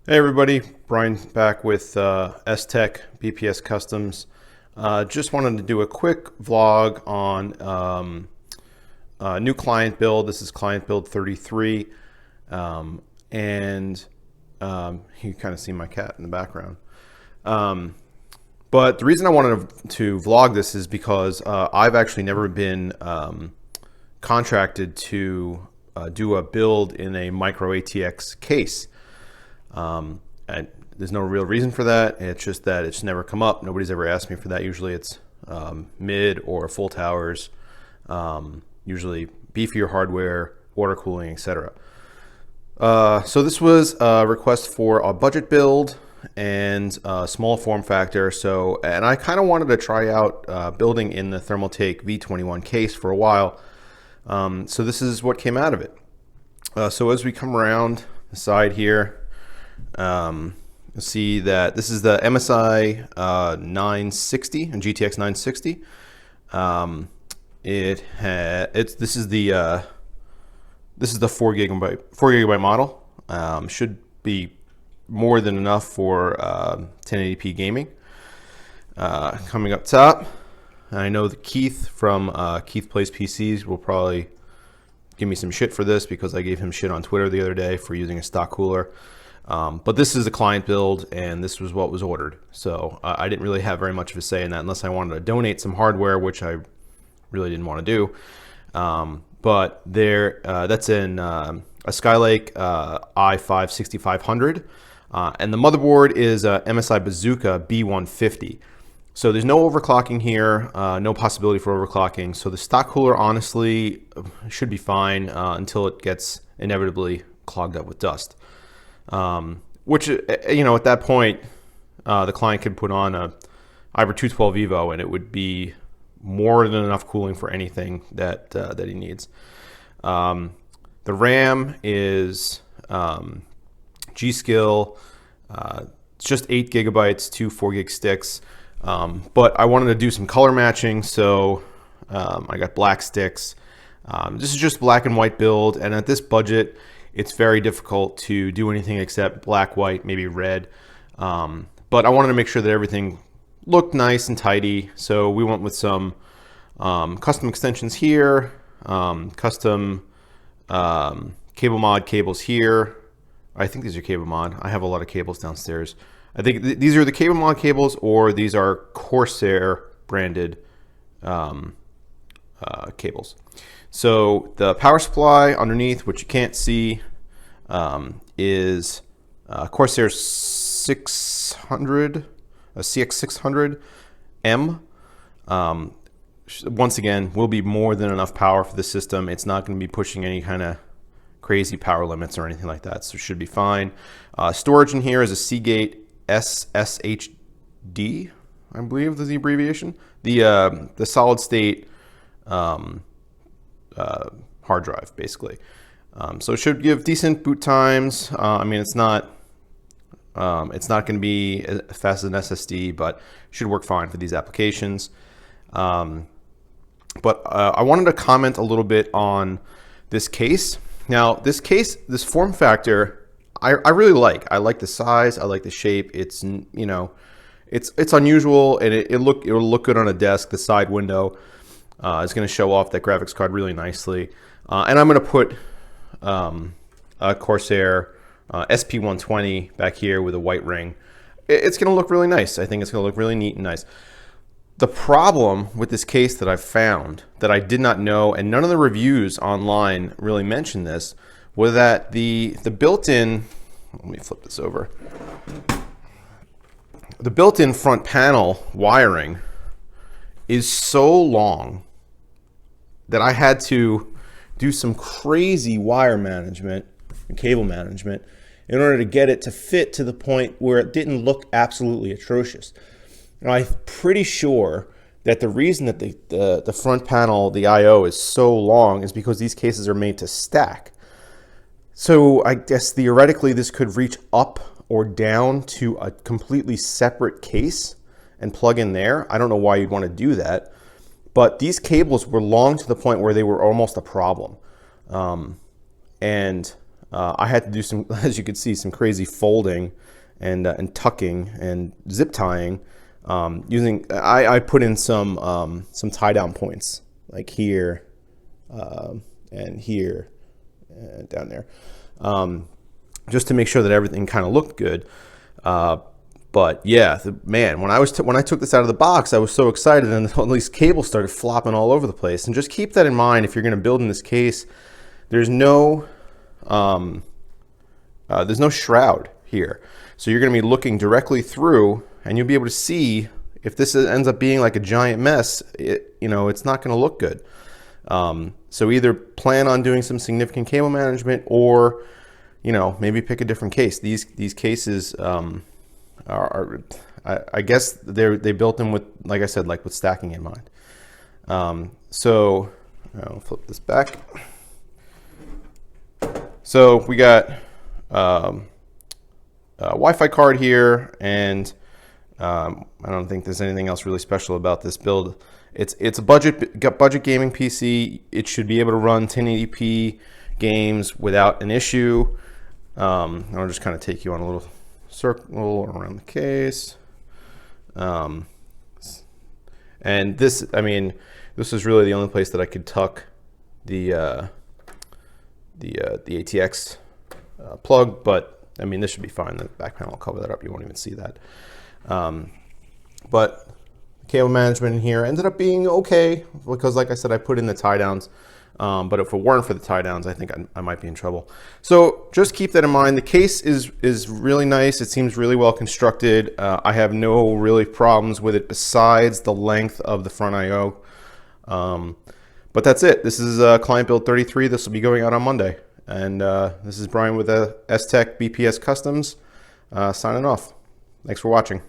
Hey everybody, Brian back with S-Tech BPS Customs. Just wanted to do a quick vlog on a new client build. This is client build 33, and you kind of see my cat in the background. But the reason I wanted to vlog this is because I've actually never been contracted to do a build in a micro ATX case. And there's no real reason for that. It's just that it's never come up. Nobody's ever asked me for that. Usually it's mid or full towers, usually beefier hardware, water cooling, etc. So this was a request for a budget build and a small form factor. And I kind of wanted to try out building in the Thermaltake V21 case for a while. So this is what came out of it. So as we come around the side here, you'll see that this is the MSI 960 and GTX 960. This is the 4 gigabyte model. Should be more than enough for 1080p gaming. Coming up top, I know that Keith from Keith Plays PCs will probably give me some shit for this because I gave him shit on Twitter the other day for using a stock cooler. But this is a client build, and this was what was ordered. So I didn't really have very much of a say in that unless I wanted to donate some hardware, which I really didn't want to do. But that's in a Skylake i5 6500, and the motherboard is a MSI Bazooka B150. So there's no overclocking here, no possibility for overclocking. So the stock cooler honestly should be fine until it gets inevitably clogged up with dust. Which, you know, at that point, the client could put on a Iver 212 Evo and it would be more than enough cooling for anything that he needs. The RAM is G.Skill. It's just 8 gigabytes, 2 4 gig sticks. But I wanted to do some color matching, so I got black sticks. This is just black and white build, and at this budget, it's very difficult to do anything except black, white, maybe red. But I wanted to make sure that everything looked nice and tidy. So we went with some custom extensions here, custom cable mod cables here. I think these are cable mod. I have a lot of cables downstairs. I think these are the cable mod cables, or these are Corsair branded cables. So the power supply underneath, which you can't see, is Corsair 600, a CX600M. Once again, will be more than enough power for the system. It's not going to be pushing any kind of crazy power limits or anything like that, so it should be fine. Storage in here is a Seagate SSHD, I believe is the abbreviation. The solid state hard drive, basically. So it should give decent boot times. I mean, it's not going to be as fast as an SSD, but should work fine for these applications. But I wanted to comment a little bit on this case. Now, this form factor, I really like. I like the size. I like the shape. It's, you know, it's unusual, and it'll look good on a desk. The side window is going to show off that graphics card really nicely. And I'm going to put a Corsair SP120 back here with a white ring. It's going to look really nice. I think it's going to look really neat and nice. The problem with this case that I've found that I did not know, and none of the reviews online really mentioned this, was that the built-in, let me flip this over, the built-in front panel wiring is so long that I had to do some crazy wire management and cable management in order to get it to fit to the point where it didn't look absolutely atrocious. Now, I'm pretty sure that the reason that the front panel, the I/O, is so long is because these cases are made to stack. So I guess theoretically this could reach up or down to a completely separate case and plug in there. I don't know why you'd want to do that, but these cables were long to the point where they were almost a problem. And I had to do some, as you can see, some crazy folding and tucking and zip tying. I put in some tie down points like here and here and down there, just to make sure that everything kind of looked good. But yeah, man, when I took this out of the box, I was so excited, and all these cables started flopping all over the place. And just keep that in mind if you're going to build in this case. There's no shroud here, so you're going to be looking directly through, and you'll be able to see if this ends up being like a giant mess. It's not going to look good. So either plan on doing some significant cable management, or maybe pick a different case. These cases I guess they built them with, like I said, like with stacking in mind. So I'll flip this back. So we got a Wi-Fi card here, and I don't think there's anything else really special about this build. It's a budget gaming PC. It should be able to run 1080p games without an issue. I'll just kind of take you on a little circle around the case. And this is really the only place that I could tuck the ATX plug, but this should be fine. The back panel will cover that up. You won't even see that. But cable management in here ended up being okay, because like I said, I put in the tie downs. But if it weren't for the tie downs, I think I might be in trouble. So just keep that in mind. The case is really nice. It seems really well constructed. I have no really problems with it besides the length of the front I/O. But that's it. This is client build 33. This will be going out on Monday. And this is Brian with S-Tech BPS Customs signing off. Thanks for watching.